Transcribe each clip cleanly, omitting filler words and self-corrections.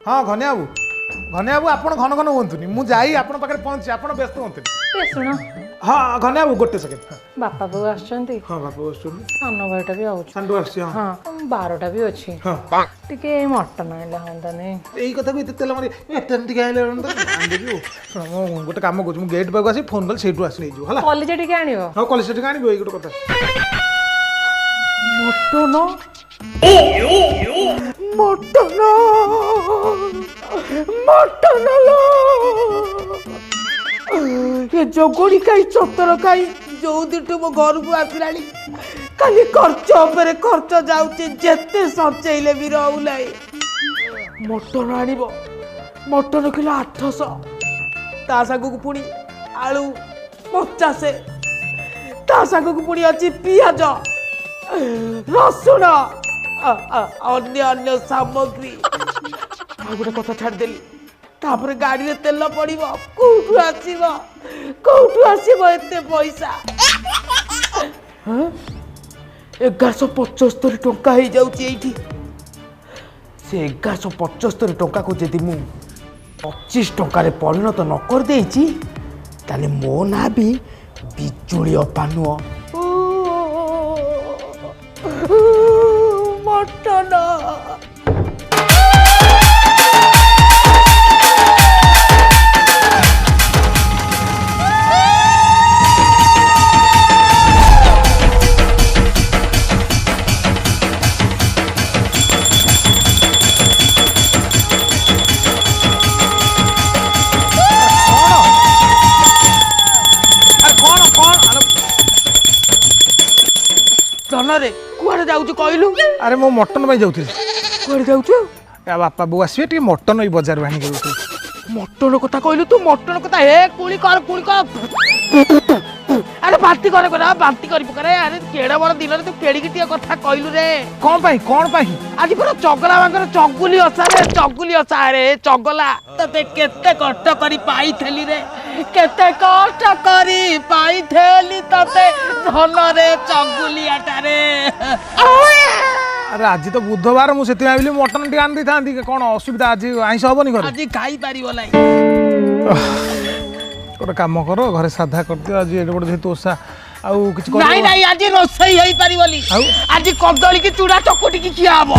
हाँ घनिया बाबू आप घन घन हूँ मुझे जाई आपण पाखे पहुँची आप व्यस्त हूँ शुण हाँ घनिया बाबू गोटे सेकेंड बापा बो आछंती हाँ बापू सान भाईटा भी आउछ सांडू आसी हाँ 12टा भी अछि हाँ टिके मटन आइला हंदा नै यही कथा को तेल मारी एटन टिके आइले आंदेबी शुण गोटे काम करूँ मु गेट पाक आसी फोन कल सेठू आसी नहीं हाला कॉलेज टिके आनिबो हाँ कॉलेज टिके आनिबो एई गोटे कथा मटन मटन मटन लो ये जोगोड़ी खाई चतर खाई जो दिठू मो घर को आसिलानी खाली खर्च उपरे खर्च जाउचे जेते संचैले भी रहउलाई मटन आनिबो मटन किलो 800 ता सागु को पुणी आलू 50 ता सागु को पुणी अछि पियाज रसुण अन्य अन्य सामग्री आ गोटे कथा छाड़ देली तापर गाड़ी रे तेल पड़िबो कोठू आसीबो एते पैसा 1175 टंका हो जाउची एठी से 1175 टंका को जदि मु 25 टंका रे परिणत न कर देइची ताले मो ना भी बिजुली अपानुओ मटन रे कुआडे जाउछु कहलु अरे मो मटन भाई जाउथि कुआडे जाउछु या बापा बो आसीबे टी मटन ई बाजार बानी करू मटन कथा कहलु तू मटन कथा हे कुली कर अरे बांती करी पकरे अरे केड़ा बड़ दिन रे तू केड़ी किटिया कथा कहलु रे कोन पाई आज पर चगला बांकर चगुली असा रे चगला तते केते कष्ट करी पाई थेली रे केते कष्ट करी पाई थेली तते धन रे चगुली आटा रे अरे आज तो बुधवार मु सेति आइली मटन टी आन दी थांदी कोन असुविधा आज आइस होबनी घर आज खाई परिबो लाई गोटे काम कर घरे साधा कर दियो आज एड बड़ जेतु ओसा आउ किछ कर नहीं आज रोसई होई परिबोली आज कदली की चूड़ा चकुटी की खिया हबो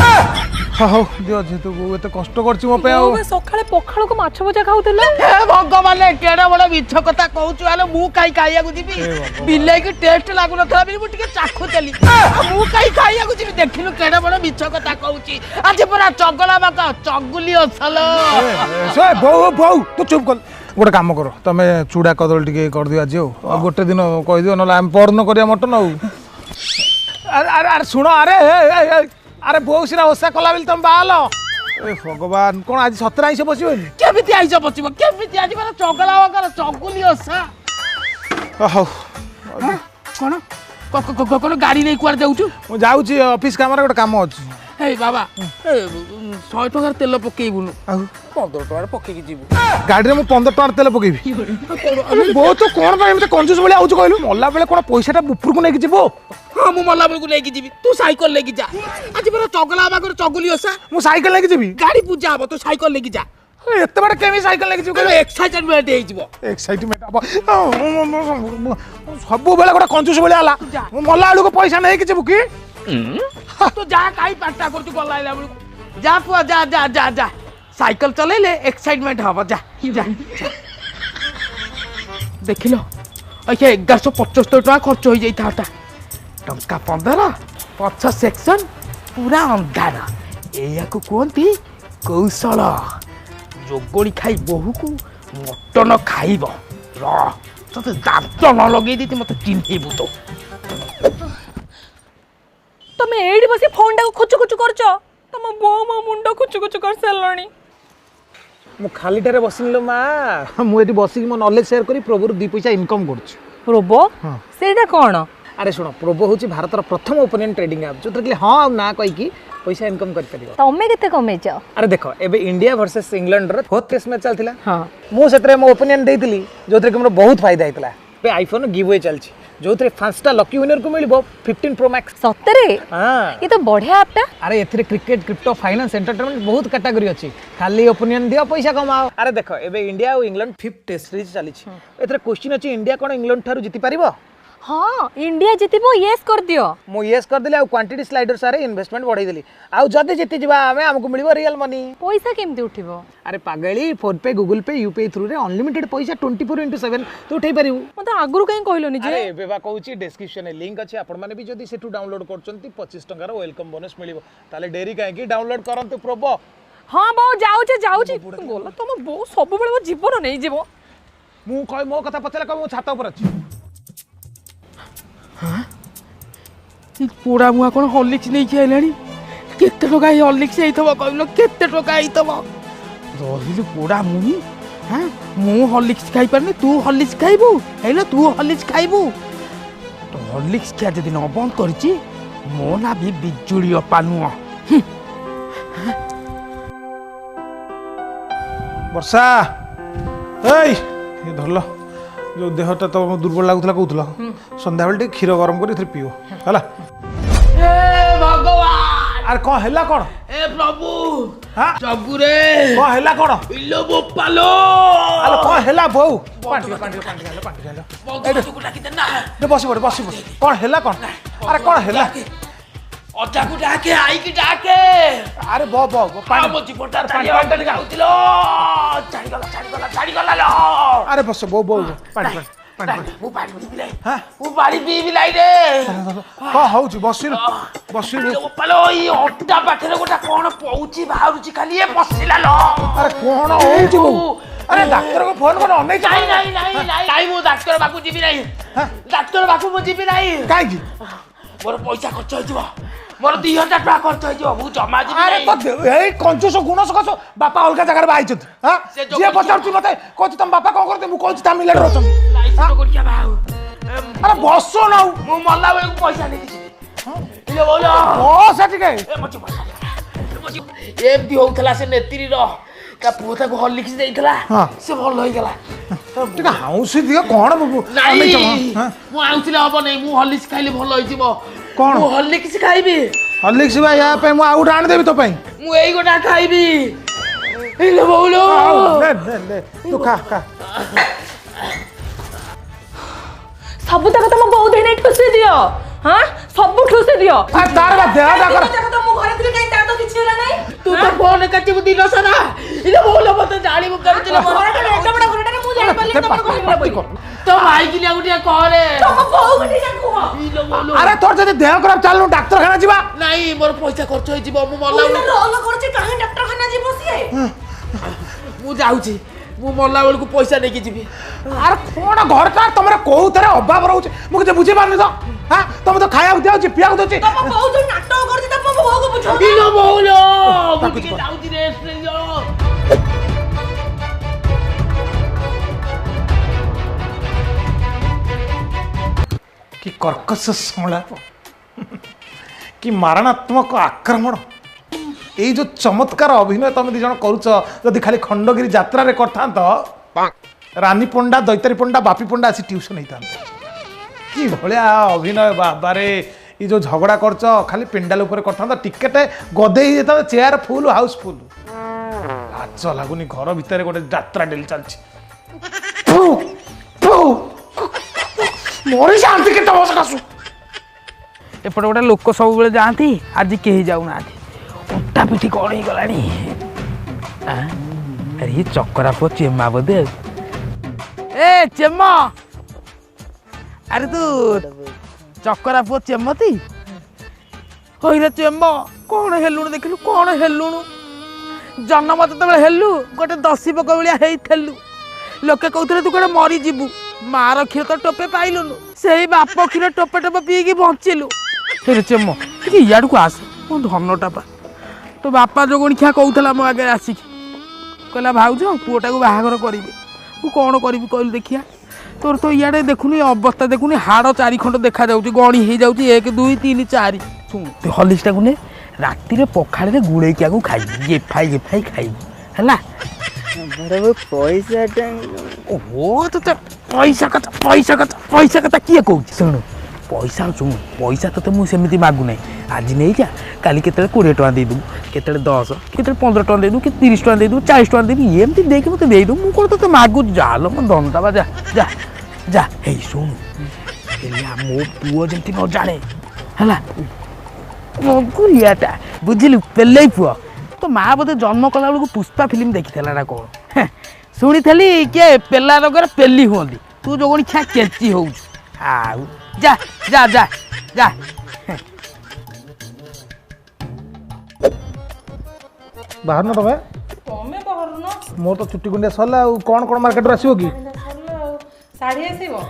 हां दियो जेतु एते कष्ट करछि मो पे आउ सखाळे पखाळ को माछ भजा खाउतलो हे भगवान केड़ा बड़ मिछ कथा कहउछु आलो मु काई खाइया को जीबी बिले की टेस्ट लागु नथला बि मु टिके चाखु तेली मु काई खाइया को जीबी देखिनु केड़ा बड़ मिछ कथा कहउछि आज पूरा चगला बाका चगुली असलो से बौ तू चुप कर गोटे काम कर तुम चूड़ा कदल टिके कर दियो आज गोटे दिन कह दियो ना आम परन करिया मटन आउ अरे सुन अरे बो सिना ओसा कला बिल तुम बाल ए भगवान कोन आज सतरा आइसे बसिबनी केमिति आइसे बसिबो केमिति आज माने चगला बाका चगुली असा हो कोन गाड़ी नै कुआर जाउछु मु जाउची ऑफिस काम रे गोटे काम अछि हे बाबा 100 टका तेल पकेइबुनु 15 टका पकेकी जीवु गाड़ी रे मु 15 टका तेल पकेबी बहुत तो कोन भाई मते कंजूस बोले आउछु कहलु मल्ला बेले कोन पैसाटा बुफुर को नेकी जीवो हां मु मल्ला बेले को लेकी जीवी तू साइकिल लेकी जा आज पर चगला बागर चगुली ओसा मु साइकिल लेकी जीवी गाड़ी पूजा हबो तू साइकिल लेकी जा एते बड़ केमी साइकिल लेकी जीव एक्साइटमेंट हे जीवो एक्साइटमेंट अब सब बेले गोटे कंजूस बोले आला मु मल्ला आलू को पैसा नेकी जीवु की तो जा काई पाटा करतु गलाइला बेले जा पुआ जा जा जा जा साइकिल चलेले एक्साइटमेंट हबो जा जा देखिलो अच्छा 1175 टका खर्च हो जाई थाटा टंका 15 पछ सेक्शन पूरा अंधार एया को कोंती कौशल जोगोड़ी खाई बहु को मटन खाइबो र तते दांत न लगेई देती मते चिन्हेबु तो तमे एडी बसी फोन टाको खुचु खुचु करछो तम बो मो मुंडो खुचु खुचु कर सलणी मु खाली टारे बसिनलो मा मु एटी बसी मो नॉलेज शेयर करी प्रभुर 2 पैसा इनकम करछु प्रोबो सेटा कोन अरे सुनो प्रोबो होची भारतर प्रथम ओपन ट्रेडिंग ऐप जोतर कि हां ना कहि की पैसा इनकम कर परिबो तमे केते कमेछ अरे देखो एबे इंडिया वर्सेस इंग्लैंड रे फोर्थ टेस्ट मैच चलथिला हां मु सेतरे मो ओपिनियन देइतली जोतर कि हमरो बहुत फायदा हेतला पे आईफोन गिव अवे चलछि जो 5टा लकी विनर को मिलिबो 15 प्रो मैक्स। सतरे हां ये तो बढ़िया ऐपटा। अरे एथिरे क्रिकेट क्रिप्टो फाइनेंस एंटरटेनमेंट बहुत कैटेगरी अछि, खाली ओपिनियन दियो पैसा कमाओ। अरे देखो एबे इंडिया और इंग्लैंड 5th टेस्ट सीरीज चली छी, एथिरे क्वेश्चन अछि इंडिया कोन इंग्लैंड थारु जीति पारिबो? हाँ इंडिया जीतिबो यस कर दियो। मु यस कर देले आ क्वांटिटी स्लाइडर सारे इन्वेस्टमेंट बढ़ाई देली आ जदी जीति जिबा हमें हमको मिलिबो रियल मनी। पैसा केमती उठिबो? अरे पागली फोन पे गूगल पे यूपीआई थ्रू रे अनलिमिटेड पैसा 24/7 तू उठै परिबू। मते आगुरु कहीं कहलोनी जे? अरे बेबा कहूची डिस्क्रिप्शन में लिंक अछि, आपण माने भी जदी सेठू डाउनलोड करचंती 25 टंका रो वेलकम बोनस मिलिबो, ताले डेरी काहे की डाउनलोड करंतु प्रोबो। हाँ बो जाउची गोला तुम बो सब बेले मो जीवन नहीं जीवो। मु कह मो कथा पछले कह मु छाता ऊपर अछि। पोड़ा मुआ कौन हॉर्लिक्स नहीं खाइलानी केते टका ही हॉर्लिक्स आइथबो कहलो केते टका आइथबो रहिलु पोड़ा मुही। हां मु हॉर्लिक्स खाइ परनी तू हॉर्लिक्स खाइबू हेलो तू हॉर्लिक्स खाइबू तो हॉर्लिक्स क्या जदी न बंद करची मो ना भी बिजुड़ी पानुआ। वर्षा एई ये धरलो जो देहटा तो दुर्बल लागुतला कहउतला संध्या बेले क्षीर गरम कर पियो हला। ए भगवान अरे कौन हेला कौन? ए प्रभु हां जगु रे कौन हेला कौन? इलो बोपालो अरे कौन हेला बहु पांडी एडे को डाकी दे ना दे बसी पड़ कौन हेला कौन? अरे कौन हेला? अजा को डाके आई की डाके अरे बो पानी मोची पोटा ताली अंदर गाउतिलो छाड़ी गला लो। अरे बस बो पानी मु पानी पी लाई हां मु पानी पी लाई रे कौन होउची बसी बोपालो ई अट्टा पाखरे गोटा कोन पउची बाहरुची खाली ए पसिला लो। अरे कौन होउची बहु? अरे डॉक्टर को फोन कर नहीं नहीं मु डॉक्टर बाकू जीबी नहीं डॉक्टर बाकू मु जीबी नहीं काई की मोर पैसा खर्च होइजो मोर 2000 टका खर्च होइजो मु जमा जीबी अरे नहीं। तो ए कंजूस गुणस कस बापा अलगा जगह रे आइछत हां से जो जे पचारती मते कहती तुम बापा कोन करते मु कहती तामिलनाडु रचन। लाइस तो गुड़िया बाऊ अरे बसो ना मु मल्ला बेल को पैसा नहीं दीजिए ये बोलो बस एटिके ए मची पैसा एमती होउथला से नेत्री रो का पुता को हॉर्लिक्स देइथला हाँ। से भल होई गेला टिका हाउसी दियो कोन बाबू नहीं मु आउथिले हबो नहीं मु हॉर्लिक्स खाइले भल होई जिवो कोन मु हॉर्लिक्स खाइबी हॉर्लिक्स भाई यहाँ पे मु आउट आन देबी तो पई मु एई गोटा खाइबी इले बोलो ले तू खा सब तक तुम बहुत ही नहीं ठुसे दियो। हाँ सब ठुसे दियो। आ तार बा देह दा कर तो मु घरे थी कहीं तार तो किछि होला नहीं। तू तो फोन कच्ची बुद्धि न सना इले बोलो मत जानी मु करथिले घरे तो एटा बड़ा घरटा मु जाई परले तुम कहले तो भाई के लिए गुटिया करे तुम बहु गटी जाकू इले बोलो अरे तोर जदी देह खराब चालनु डाक्टर खाना जीवा नहीं मोर पैसा खर्च होई जिवो मु मल्ला मुझे रोल करछि काहे डॉक्टर खाना जी बसिए मु जाउची मु मल्ला बेल को पैसा लेके जीबी। अरे कोन घर का तमरे कोउ तरह अभाव रहउछ मु के बुझी पानी तो हां तुम तो खाया दियो छी पिया दोची तुम बहु जो नाटक करछि तब बहु को बुझो इले बोलो मु के जाउची रेस्ट ले जो कि कर्कश संलाप कि मारणात्मक आक्रमण ये जो चमत्कार अभिनय तुम दी जन करुच जदि खाली खंडगिरी यात्रा रे करथा रानी पंडा दैतारी पंडा बापी पंडा आसी ट्यूशन होता कि भलिया अभिनय बाबारे ये जो झगड़ा करच खाली पेंडाल ऊपर करथा टिकेट गदे जेता चेयर फुल हाउस फुल लाज लागुनी घर भितर गोटे यात्रा डेली चलछि मोरी शांति के तमस कासु एपटे गोटे लोक सब बेले जाती आज केही जाऊ ना उल्टा पिठी कौन ही गलानी अरे ये चक्करा पो चेमा बोधे ए चेमा अरे तू चक्करा पो चेमती होइरे चेमा कौन हेलुणु देखिलु कौन हेलुणु जन्म तब हेलु गोटे दसी पक भाया हेलु लोके कहते तू कौन मरी जीवु मार क्षीर तो टोपे पाइलुनु से बाप क्षीर टोपे टोपे पीकी बଞ୍ଚିଲୁ फिर चेम कि इाड़ को आस मो धनटा पा तो बापा जो गणिया कहला मो आगे आसिक कहला भाउज पुओटा को बाहागर करी मु कौन करी कहलु देखिया तोर तो इे देखुनी अवस्था देखुनी हाड़ 4 खंड देखा जाऊँ गणी हो जाऊँ 1 2 3 4 शुण हॉर्लिक्स टाक ने राति पखाड़े गुड़े क्या खाई गेफाई गेफाई खाई है बराबर पैसा ओहो तो पैसा कथा किए कहूँ शुणु पैसा शुणु पैसा तो मुझे सेमती मागुना आज नहीं जा काली केतले 20 टका देदेबू केतले 10 केतले 15 टका देदेबू कि 30 टका देदेबू 40 टका देदेबू एमती देखे मत देदेबू मु कोन तो मागु जालो मो धनटा बा जा जा जा हे शुणु एलिया मो पुओ जंती न जाने हला मो गुलियाटा बुझिलु पेलै पुओ तो माँ बोधे जन्म कला बेलू पुष्पा फिल्म देखी ना कौन शुणी थी किए पेला रोगर पेली हुआ तू जो छा केची हो जा जा जा जा बाहर ना तमें तमें बाहरुनो मोर तो चुट्टी गुंडिया सरला कौन कौन मार्केट आसो कि साड़ी आसीबो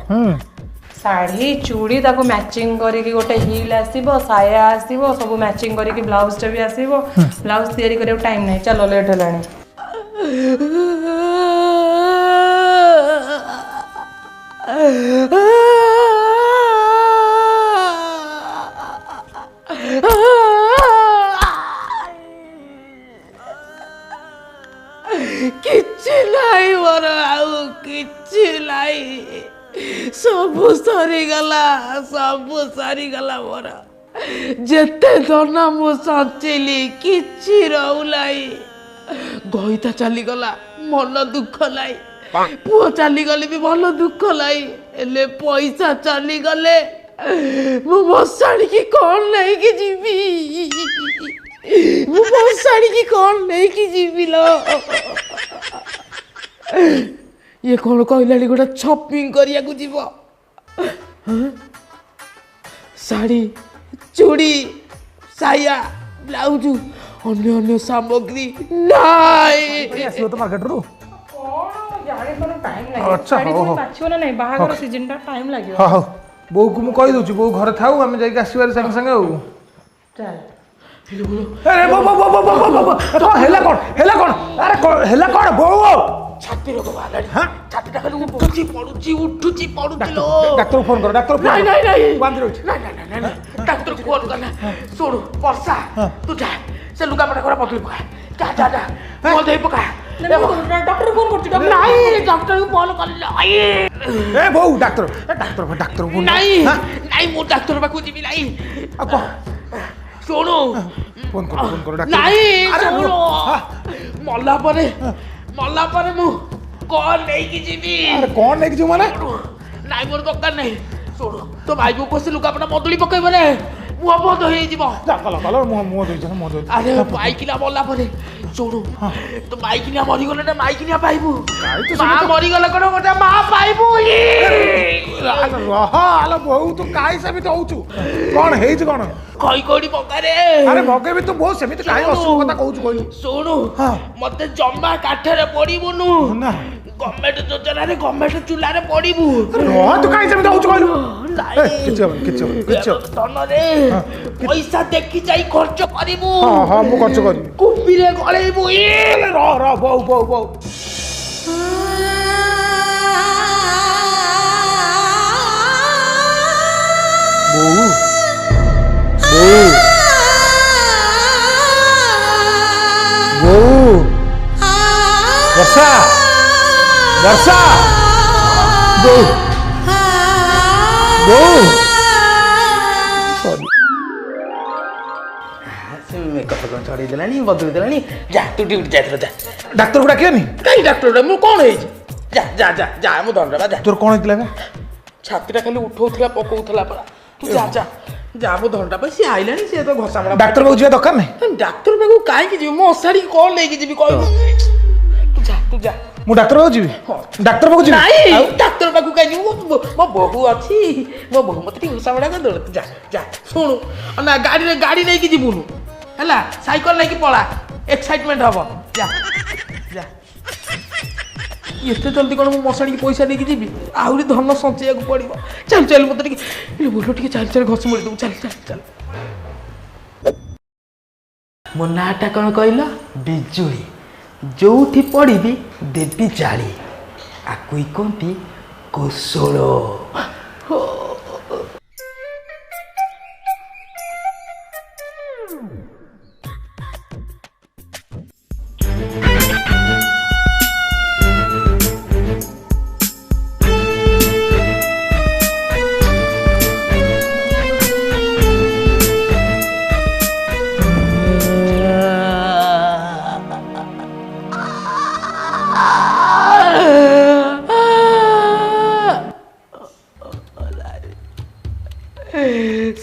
साड़ी चूड़ी ताको मैचिंग करके गोटे हिल आसीबो साया आसीबो सब मैचिंग करके ब्लाउज टे भी आसीबो ब्लाउज तैयारी करे टाइम नहीं चलो लेट हलानी किछि नाही मोर आउ किछि नाही सबु सरीगला मोर जेते धन मु संचेली किछि रहूलाई गईता चलीगला मन दुख लाई पुओ चलीगले भी मन दुख लाई एले पैसा चलीगले मु बसाड़ी की कौन नहीं कि जीवी मु बसाड़ी की कौन नहीं कि जीवी लो ये कौन कहलानी गोटे शॉपिंग करिया को जीव शाड़ी चूड़ी साया ब्लाउज अन्य अन्य सामग्री नाई आसो तो मार्केट रू अच्छा हो ना नहीं बाहागर सीजन टा टाइम लागियो हाँ हाँ बो को मु कहि दोछु बो घरे थाउ हम जाई आसीबार संग संग आउ चल अरे बो बो बो बो बो बो तो हेला कौन अरे हेला कौन बो छाती रोग बालाड़ी हां छाती टा खाली उठुची पडुची लो डॉक्टर फोन करो डॉक्टर फोन नहीं बांध रोच नहीं डॉक्टर फोन करना सुन वर्षा तू जा से लुगा पटा कर बदली पका जा जा जा बोल दे पका डॉक्टर फोन करछि डॉक्टर नहीं डॉक्टर को फोन कर ए बो डॉक्टर फोन नहीं नहीं मो डॉक्टर पाखु जीवी नहीं अब सुनो फोन करो डॉक्टर नहीं सुनो मल्ला परे मु कौन नहीं की जीवी अरे कौन नहीं जो माने नहीं मोर दरकार नहीं सुनो तो भाई को कोसे लुका पटा बदली पकई बने मुह बंद हो जीव जा कल मुंह दे अरे माइकिना मल्ला परे सुनो तो माइकिना मरी गले ना माइकिना पाइबू मां मरी गले कोन गोटा मां पाइबू हां बहु तो काई से भी तो होचू कौन हेज कौन कई कोडी पकारे अरे भगे भी तो बहुत सेमित काई असु कथा कहू कहू सुनो हां मते जम्मा काठरे पड़ीबुनु ना गवर्नमेंट योजना रे गवर्नमेंट चूल्हा रे पड़ीबू हां तो काई से भी तो होचू कहू किछ धन रे पैसा देखि जाई खर्च करिबू हां मु खर्च करी कुपी रे गळेबू र बहु वर्षा मेकअप चढ़ी देलानी बदली देलानी जा तू ड्यूटी जाइथला जा डाक्टर को डाकियानी कई डॉक्टर मु कोन हे जा जा जा जा मु धनरा जा तोर कोन हितला बे छातीटा खाली उठौथला पकौथला परा तू जा जा जा मु धनरा पे से आइलानी से तो घसामड़ा डाक्टर को जिया दरकार नहीं डॉक्टर बाबू काहे की जीव मो असाड़ी कोन लेके जीवी कहू तू जा मु डाक्टर को जीवी डाक्टर को जीवी नहीं डॉक्टर बाबू काहे जीव मो बहू अछि मो बहू मते घसामड़ा कर दो जा जा सुन ना गाड़ी नहीं की जीवनु हला साइकिल नहीं की पळा एक्साइटमेंट हबो जा जा एते जल्दी कोन मो मसाड़ी की पैसा देकी जीवी आउरी धन संचय को पड़िबो चल चल मते के बोलो ठीक चल चल घस मुड़ी दू चल चल चल मो नाटा कोन कहला बिजुली जोठी पड़िबी देवी जाली आकुई कोंती कोसोलो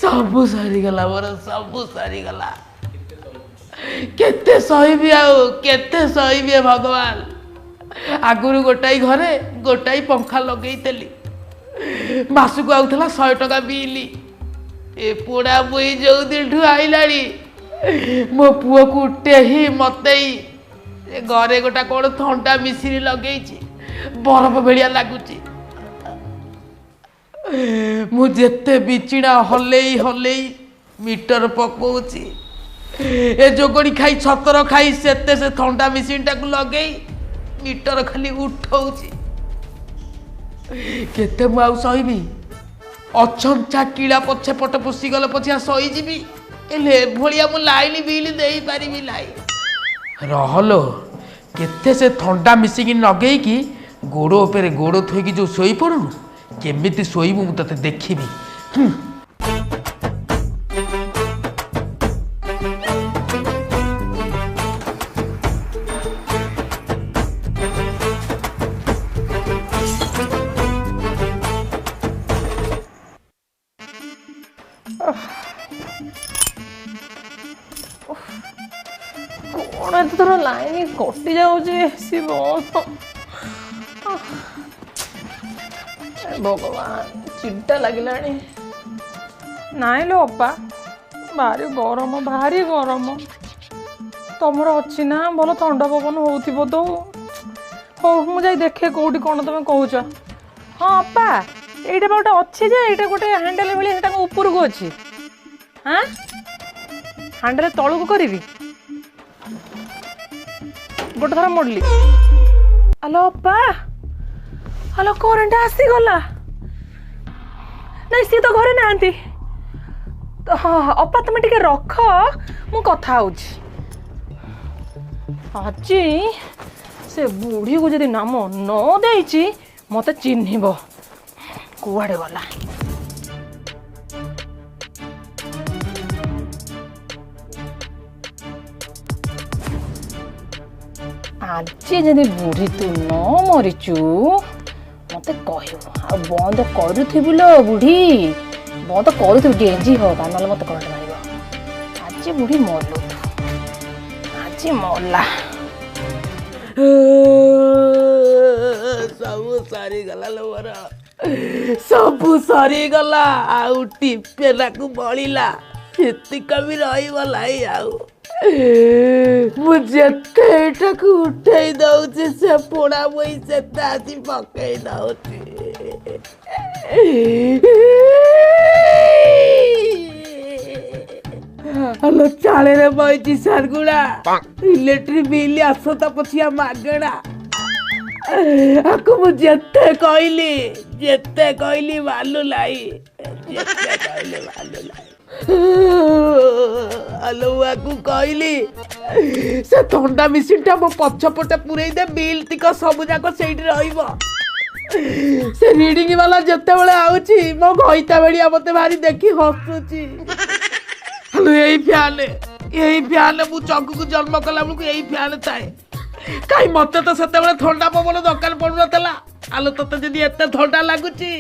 ସବୁ ସରିଗଲା ମୋର, ସବୁ ସରିଗଲା। କେତେ ସହିବି ଆଉ, କେତେ ସହିବି ଭଗବାନ। ଆଗରୁ ଗୋଟାଇ ଘରେ ଗୋଟାଇ ପଙ୍ଖା ଲଗେଇଥିଲି, ମାସକୁ ଆଉଥିଲା 100 ଟଙ୍କା ବିଲ୍। ଏ ପୋଡ଼ା ବୋଇ ଯୋଉ ଦିନଠୁ ଆଇଲାଣି ମୋ ପୁଅକୁ ଟେହି ମତେଇ ଘରେ ଗୋଟା କ'ଣ ଥଣ୍ଡା ମିଶିରି ଲଗେଇଛି, ବରଫ ଭଳିଆ ଲାଗୁଛି। ମୁଁ ଯେତେ ବିଚିଣା ହଲେଇ ହଲେଇ ମିଟର ପକଉଛି, ଏ ଯୋଗଣି ଖାଇ ଛତର ଖାଇ ସେତେ ସେ ଥଣ୍ଡା ମେସିନଟାକୁ ଲଗେଇ ମିଟର ଖାଲି ଉଠଉଛି। କେତେ ମୁଁ ଆଉ ସହିବି? ଅଛଞ୍ଚା କିଳା ପଛେ ପଟ ପଶିଗଲେ ପଛିଆ ସହିଯିବି, ହେଲେ ଏଭଳିଆ ମୁଁ ଲାଇନ ବିଲ୍ ଦେଇପାରିବି ନାହିଁ। ରହଲୋ, କେତେ ସେ ଥଣ୍ଡା ମିଶିକି ଲଗେଇକି ଗୋଡ଼ ଉପରେ ଗୋଡ଼ ଥୋଇକି ଯୋଉ ଶୋଇପଡ଼ୁନୁ, କେମିତି ଶୋଇବୁ ମୁଁ ତତେ ଦେଖିବି। କ'ଣ ଏତେ ଥର ଲାଇନ୍ କଟି ଯାଉଛି ଶିବ, ଭଗବାନ ଚିଡା ଲାଗିଲାଣି। ନାଇଁ ଲୋ ଅପା, ଭାରି ଗରମ, ଭାରି ଗରମ। ତମର ଅଛି ନା ଭଲ ଥଣ୍ଡା ପବନ ହଉଥିବ ତ। ହଉ ମୁଁ ଯାଇ ଦେଖେ କୋଉଠି କ'ଣ ତମେ କହୁଛ। ହଁ ଅପା, ଏଇଟା ବା ଗୋଟେ ଅଛି ଯେ, ଏଇଟା ଗୋଟେ ହ୍ୟାଣ୍ଡେଲ ଭଳିଆ, ସେଟା ଉପରକୁ ଅଛି। ହାଁ, ହ୍ୟାଣ୍ଡେଲ ତଳକୁ କରିବି। ଗୋଟେ ଥର ମୋଡିଲି। ଆଲୋ ଅପା, ଆଲୋ କରେଣ୍ଟ ଆସିଗଲା। ନାଇଁ ସିଏ ତ ଘରେ ନାହାନ୍ତି। ହଁ ଅପା ତମେ ଟିକେ ରଖ, ମୁଁ କଥା ହଉଛି। ଆଜି ସେ ବୁଢ଼ୀକୁ ଯଦି ନାମ ନ ଦେଇଛି ମତେ ଚିହ୍ନିବ। କୁଆଡ଼େ ଗଲା? ଆଜି ଯଦି ବୁଢ଼ୀ ତୁ ନ ମରିଛୁ ମତେ କହିବୁ, ଆଉ ବନ୍ଦ କରୁଥିବୁ ଲୋ ବୁଢ଼ୀ, ବନ୍ଦ କରୁଥିବୁ, ଡେଞ୍ଜି ହ, ତା ନହେଲେ ମତେ କରେଣ୍ଟ ମାରିବ। ଆଜି ବୁଢ଼ୀ ମଲୁ, ଆଜି ମଲା। ସବୁ ସରିଗଲା ଲୋ ମୋର, ସବୁ ସରିଗଲା। ଆଉ ଟିପେନାକୁ ବଳିଲା, ସେତିକ ବି ରହିବ ନାହିଁ ଆଉ। ମୁଁ ଯେତେ ଏଇଟାକୁ ଉଠେଇ ଦଉଛି, ସେ ପୋଡ଼ା ବୋଇ ସେତେ ଆସି ପକେଇ ଦଉଛି। ହଲୋ, ଚାଳରେ ବଇଛି ସାରଗୁଡ଼ା, ଇଲେକ୍ଟ୍ରିକ ବିଲ୍ ଆସନ୍ତା ପଛିଆ ମାଗଣା। ଆକୁ ମୁଁ ଯେତେ କହିଲି ଭାଲୁ লাই, ଯେତେ କହିଲି ଭାଲୁ লাই। ଆଲୋ ଆକୁ କହିଲି ସେ ଥଣ୍ଡା ମେସିନଟା ମୋ ପଛପଟେ ପୁରେଇ ଦେ, ବିଲ୍ ଟିକ ସବୁ ଯାକ ସେଇଠି ରହିବ। ସେ ରିଡିଂ ବାଲା ଯେତେବେଳେ ଆଉଛି ମୋ ଘଇତା ଭଳିଆ ମତେ ଭାରି ଦେଖି ହସୁଛି। ଆଲୋ ଏଇ ଫ୍ୟାନ ମୁଁ ଚଗୁକୁ ଜନ୍ମ କଲା ବେଳକୁ ଏଇ ଫ୍ୟାନ ଥାଏ। କାଇଁ ମତେ ତ ସେତେବେଳେ ଥଣ୍ଡା ପବନ ଦରକାର ପଡୁନଥିଲା। ଆଲୋ ତତେ ଯଦି ଏତେ ଥଣ୍ଡା ଲାଗୁଛି,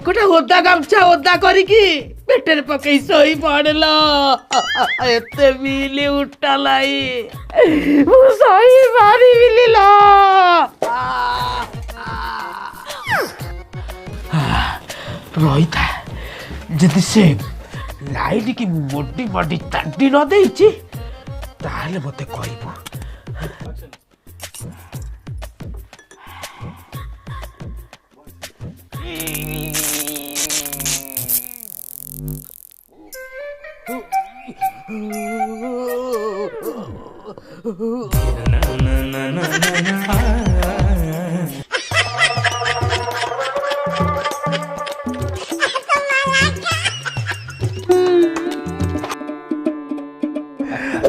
ଗୋଟେ ଓଦା ଗାମୁଛା ଓଦା କରିକି ପେଟରେ ପକେଇ ଶୋଇ ପଡିଲ। ଏତେ ବିଲି ଉଠଲାଇ, ମୁଁ ଶୋଇ ପାରିବିନି ଲୋ। ରହିଥା, ଯଦି ସେ ଲାଇଟ୍ କି ମୋଡି ତାଟି ନ ଦେଇଛି ତାହେଲେ ମତେ କହିବୁ।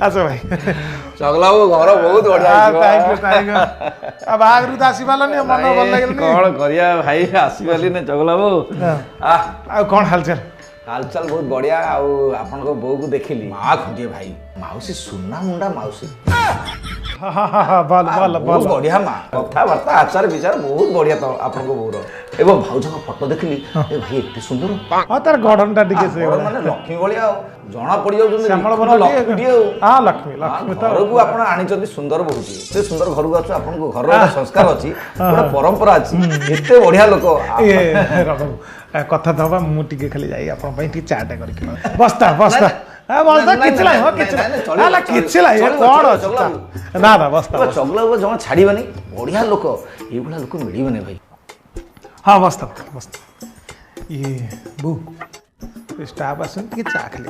ଆସ ଭାଇ। ଚଗଲା ବାବୁ ଘର ବହୁତ ବଢିଆ ଥ୍ୟାଙ୍କ ୟୁ। ବାହାଘରକୁ ତ ଆସିପାରିଲାନି, ମନ ଭଲ ଲାଗିଲାନି। କଣ କରିବା ଭାଇ, ଆସିପାରିଲିନି ଚଗଲା ବାବୁ। ଆଉ କଣ ହାଲଚାଲ? ହାଲଚାଲ ବହୁତ ବଢିଆ। ଆଉ ଆପଣଙ୍କ ବୋଉକୁ ଦେଖିଲି, ମା ଖଣ୍ଡିଏ ଭାଇ, ମାଉସୀ ସୁନା ମୁଣ୍ଡା ମାଉସୀ। ଭଲ ଭଲ ବହୁତ ଭଲ ବଢିଆ ମା କଥାବାର୍ତ୍ତା ଆଚାର ବିଚାର ବହୁତ ବଢିଆ ତ ଆପଣଙ୍କ ବୋଉର ଏବଂ ଭାଉଜଙ୍କ ଫଟୋ ଦେଖିଲି ଏ ଭାଇ ଏତେ ସୁନ୍ଦର ହଁ ତାର ଗଢନଟା ଟିକେ ସେ ବଡ଼ ମାନେ ଲକ୍ଷ୍ମୀ ଭଳିଆ ଆଉ ଜଣା ପଡିଯାଉଛନ୍ତି ଶ୍ୟାମଳ ନିଖୁଣ ବନ ଲକ୍ଷ୍ମୀଟିଏ ଆଉ ହଁ ଲକ୍ଷ୍ମୀ ଲକ୍ଷ୍ମୀ ତ ଘରକୁ ଆପଣ ଆଣିଛନ୍ତି ସୁନ୍ଦର ବହୁଟିଏ ଏତେ ସୁନ୍ଦର ଘରକୁ ଆସୁ ଆପଣଙ୍କ ଘରର ଗୋଟେ ସଂସ୍କାର ଅଛି ଗୋଟେ ପରମ୍ପରା ଅଛି ଏତେ ବଢିଆ ଲୋକ ଇଏ ବାବୁ କଥା ଦବା ମୁଁ ଟିକେ ଖାଲି ଯାଇ ଆପଣଙ୍କ ପାଇଁ ଟିକେ ଚାଟା କରିକି ବସ୍ତା ବସ୍ତା ବସ୍ତା କିଛି ନାହିଁ ହଁ କିଛି ନାହିଁ ହେଲା କିଛି ନାହିଁ କଣ ଅଛି ନା ନା ବସ୍ତା ଚଗଲା ଜମା ଛାଡିବାନି ବଢିଆ ଲୋକ ଏଇଭଳିଆ ଲୋକ ମିଳିବନି ଭାଇ ହଁ ବସ୍ତା ବସ୍ତା ଇଏ ବୋଉ ଷ୍ଟାଫ୍ ଆସନ୍ତି ଟିକେ ଚା ଖାଲି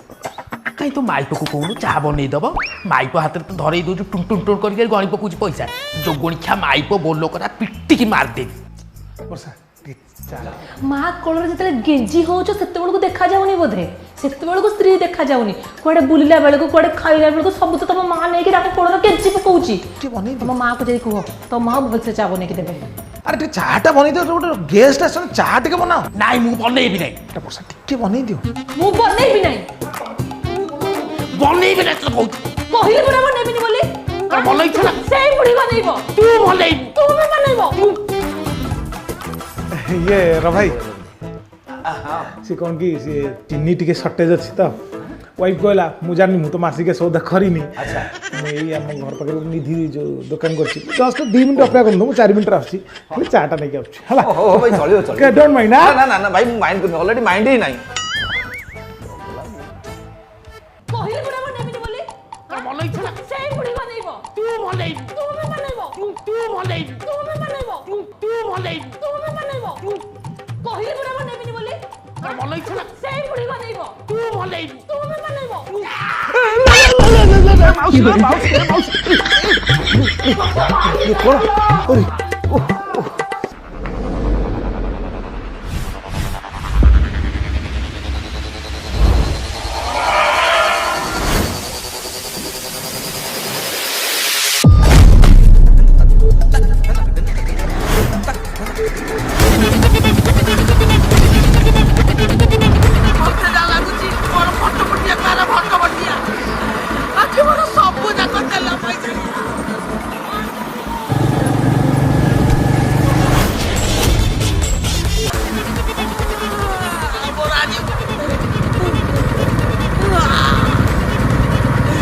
କାଇଁ ତୁ ମାଇପକୁ କହୁନୁ ଚା ବନେଇଦବ ମାଇପ ହାତରେ ତ ଧରେଇ ଦଉଛୁ ଟୁନ୍ ଟୁନ୍ ଟୁନ୍ କରିକି ଗଣି ପକଉଛି ପଇସା ଯୋଗଣିଖିଆ ମାଇପ ବୋଲ କରା ପିଟିକି ମାରିଦେବି ବର୍ଷା ଚା ମା କୋଳରେ ଯେତେବେଳେ ଗେଞ୍ଜି ହଉଛ ସେତେବେଳକୁ ଦେଖାଯାଉନି ବୋଧେ ସେତେବେଳକୁ ସ୍ତ୍ରୀ ଦେଖାଯାଉନି କୁଆଡେ ବୁଲିଲା ବେଳକୁ କୁଆଡେ ଖାଇଲା ବେଳକୁ ସବୁ ତ ତମ ମା ନେଇକି ତାଙ୍କ କୋଳରେ ଗେଞ୍ଜି ପକଉଛି ତମ ମାକୁ ଯାଇ କୁହ ତମ ମା ଭଲସେ ଚା ବନେଇକି ଦେବେ ଆରେ ଟିକେ ଚାଟା ବନେଇ ଦିଅ ଗୋଟେ ଗେଷ୍ଟ ଆସନ୍ତି ଚା ଟିକେ ବନାଅ ନାଇଁ ମୁଁ ବନେଇବି ନାହିଁ ବର୍ଷା ଟିକେ ବନେଇ ଦିଅ ମୁଁ ବନେଇବି ନାହିଁ ବନେଇବି ନାହିଁ ତ କହୁଛି କହିଲି ପୁରା ବନେଇବିନି ବୋଲି ବନେଇଛୁ ନା ସେଇ ବୁଢୀ ବନେଇବ ତୁ ବନେଇବୁ ତୁ ବି ବନେଇବ ଇଏ ର ଭାଇ ସେ କ'ଣ କି ସେ ଚିନି ଟିକେ ସର୍ଟେଜ୍ ଅଛି ତ ୱାଇଫ୍ କହିଲା ମୁଁ ଜାଣିନି ମୁଁ ତ ମାସିକା ସଉଦା କରିନି ମୁଁ ଏଇ ଆମ ଘର ପାଖରେ ନିଧି ଯୋଉ ଦୋକାନ କରିଛି ଜଷ୍ଟ 2 ମିନିଟ୍ ଅପେକ୍ଷା କରନ୍ତୁ ମୁଁ 4 ମିନିଟ୍ରେ ଆସୁଛି ଖାଲି ଚାଟା ନେଇକି ଆସୁଛି ହେଲା ହଉ ଭାଇ ଚଳିବ ଚଳିବ ଡୋଣ୍ଟ ମାଇଣ୍ଡ ନା ନା ନା ଭାଇ ମୁଁ ମାଇଣ୍ଡ କରୁନି ଅଲରେଡି ମାଇଣ୍ଡ ହିଁ ନାହିଁ କହିଲି ପୁରା ବନେଇବିନି ବୋଲି ବନେଇଛୁ ନା ସେଇ ବୁଢୀ ବନେଇବ ତୁ ବନେଇବୁ ତୁ ବି ବନେଇବ ତୁ ବନେଇବୁ ତୁ ବି ବନେଇବ ତୁ ବନେଇବୁ ତୁ ବି ବନେଇବ କହିଲି ପୁରା ବନେଇବିନି ବୋଲି ବନେଇଛୁ ନା ସେଇ ବୁଢୀ ବନେଇବ ତୁ ବନେଇବୁ ତୁ ବି ବନେଇବ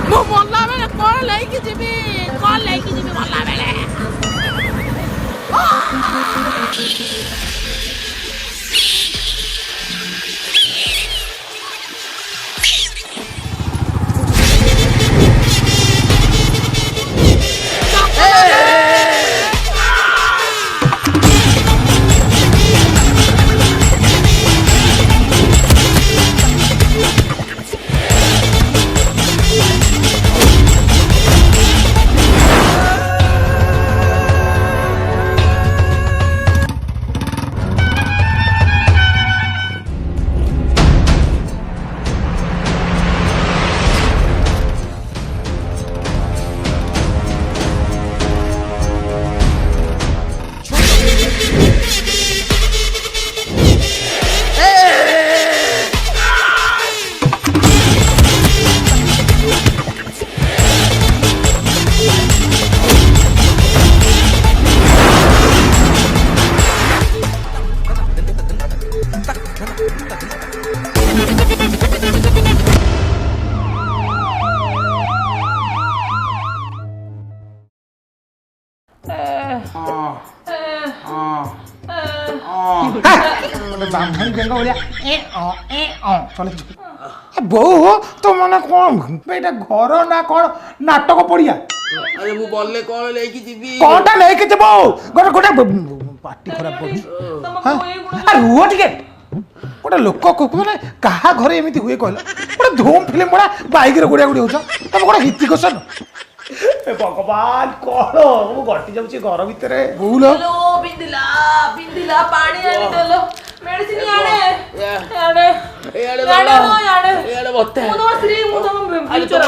ମୁଁ ମଲା ବେଳେ କଣ ନେଇକି ଯିବି ମଲା ବେଳେ ବୋଉ ତ ମାନେ କ'ଣ ଏଇଟା ଘର ନା କ'ଣ ନାଟକ ପଡ଼ିଆ ଆରେ ମୁଁ ବଲଲେ କଣ ନେଇକି ଯିବି କ'ଣଟା ନେଇକି ଯିବ ଗୋଟେ ଗୋଟେ ପାଟି ଖରାପ କରୁନି ରୁହ ଟିକେ ଗୋଟେ ଲୋକ ମାନେ କାହା ଘରେ ଏମିତି ହୁଏ କହିଲ ଗୋଟେ ଧୁମ୍ ଫିଲ୍ମ ଭଳିଆ ବାଇକ୍ରେ ଗୋଡ଼ିଆ ଗୋଡ଼ି ହଉଛ ତମେ ଗୋଟେ ହିତିକୋଷନ ଭଗବାନ କ'ଣ ମୁଁ ଗଟି ଯାଉଛି ଘର ଭିତରେ ଭୁଲ ବିନ୍ଦିଲା ବିନ୍ଦିଲା ପାଣି ଆଣିଦେଲ ମେଡିସିନ ଆଣେ ଆଣେ ଏଆଡେ ମତେ ମୁଁ ତମ ସ୍ତ୍ରୀ ମୁଁ ତମ ଫ୍ୟୁଚର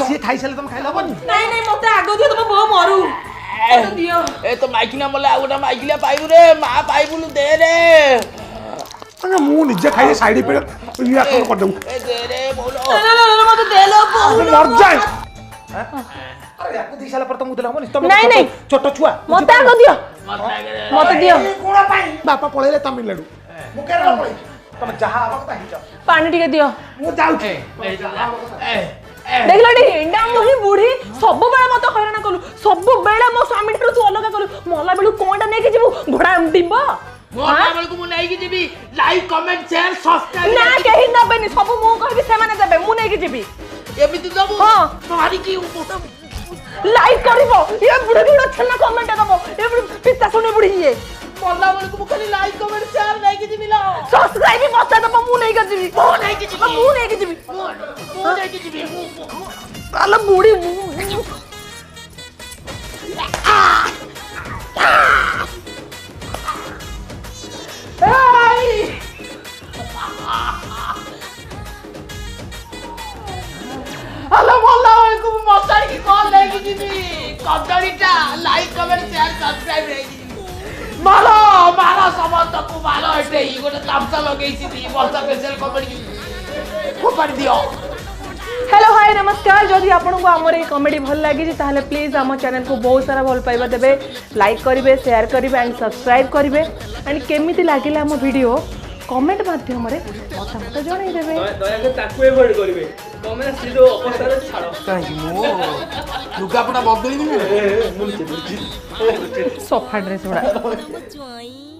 ସିଏ ଖାଇସାରିଲେ ତମେ ଖାଇଲେ ହବନି ନାଇଁ ନାଇଁ ମତେ ଆଗ ଦିଅ ତମ ବୋଉ ମରୁ ଦିଅ ଏ ତ ମାଇକିନା ମଲେ ଆଉ ଗୋଟେ ମାଇକିଲା ପାଇବୁ ରେ ମା ପାଇବୁନୁ ଦେ ରେ ମୁଁ ନିଜେ ଖାଇ ସାଇଡ୍ କରିଦେବୁ ଏ ଦେ ରେ ବୋଲ ମତେ ଦେଲ ମରଯାଏ ଆରେ ୟାକୁ ଦେଇ ସାରିଲା ପରେ ତମକୁ ଦେଲେ ହବନି ତମେ ନାଇଁ, ନାଇଁ। ଛୋଟ ଛୁଆ ମତେ ଆଗ ଦିଅ ମତେ ଦିଅ କୋଣ ପାଇଁ ବାପା ପଳେଇଲେ ତାମିଲନାଡୁ ମୁଁ କେରଳ ପଳେଇବି ତମେ ଯାହା ହବ କଥା ହେଇଯାଅ ପାଣି ଟିକେ ଦିଅ ମୁଁ ଯାଉଛି ଦେଖିଲ ଟି ଇଣ୍ଡା ମୁହିଁ ବୁଢୀ ସବୁବେଳେ ମତେ ହଇରାଣ କଲୁ ସବୁବେଳେ ମୋ ସ୍ୱାମୀ ଠାରୁ ତୁ ଅଲଗା କଲୁ ମଲା ବେଳୁ କଣଟା ନେଇକି ଯିବୁ ଘୋଡା ଡିମ୍ବ ବେଳକୁ ମୁଁ ନେଇକି ଯିବି ଲାଇକ୍ କମେଣ୍ଟ ସେୟାର ସବସ୍କ୍ରାଇବ ନା କେହି ନେବେନି ସବୁ ମୁଁ କହିବି ସେମାନେ ଦେବେ ମୁଁ ନେଇକି ଯିବି ଏମିତି ଦବୁ ହଁ। ମାରିକି ଲାଇକ୍ କରିବ ଏ ବୁଢୀ ବୁଢୀ ଛେନା କମେଣ୍ଟ ଦବ ଏ ପିତା ଶୁଣି ବୁଢୀ ଇଏ ମଲା ବେଳକୁ ମୁଁ ଖାଲି ଲାଇକ୍ କମେଣ୍ଟ ସେୟାର ନେଇକି ଯିବି ଲୋ ସବସ୍କ୍ରାଇବ ବତା ଦବ ମୁଁ ନେଇକି ଯିବି ମୁଁ ନେଇକି ଯିବି ମୁଁ ନେଇକି ଯିବି ମୁଁ ନେଇକି ଯିବି ଆଲ ବୁଢୀ ହ୍ୟାଲୋ ମଲା ବେଳକୁ ମୁଁ ମଶାଣିକି କଲ୍ ନେଇକି ଯିବି କଦଳୀଟା ଲାଇକ୍ କମେଣ୍ଟ ସେୟାର ସବସ୍କ୍ରାଇବ ନେଇକି ଯିବି ମାର ମାର ସମସ୍ତଙ୍କୁ ମାର ଏଠି ଗୋଟେ ଗାମୁଛା ଲଗେଇଛି ବର୍ଷା ସ୍ପେଶାଲ କମେଡି ଫୋପାଡ଼ି ଦିଅ हेलो हाय नमस्कार जदि आपको आमर ये कॉमेडी भल लगी ताहले प्लीज आम चैनल को बहुत सारा भल पाइबा देबे लाइक करिवे शेयर करिवे एंड सब्सक्राइब करिवे एंड केमिति लागिला हम वीडियो कमेंट माध्यम रे मतामत जणाई देबे दया के ताकू एवॉइड करिवे कमेंट सीधो अवस्था रे छाड़ो କାହିଁକି ମୁଁ ଲୁଗାପଟା ବଦଳିବି ନା सोफा ड्रेस उड़ा Join.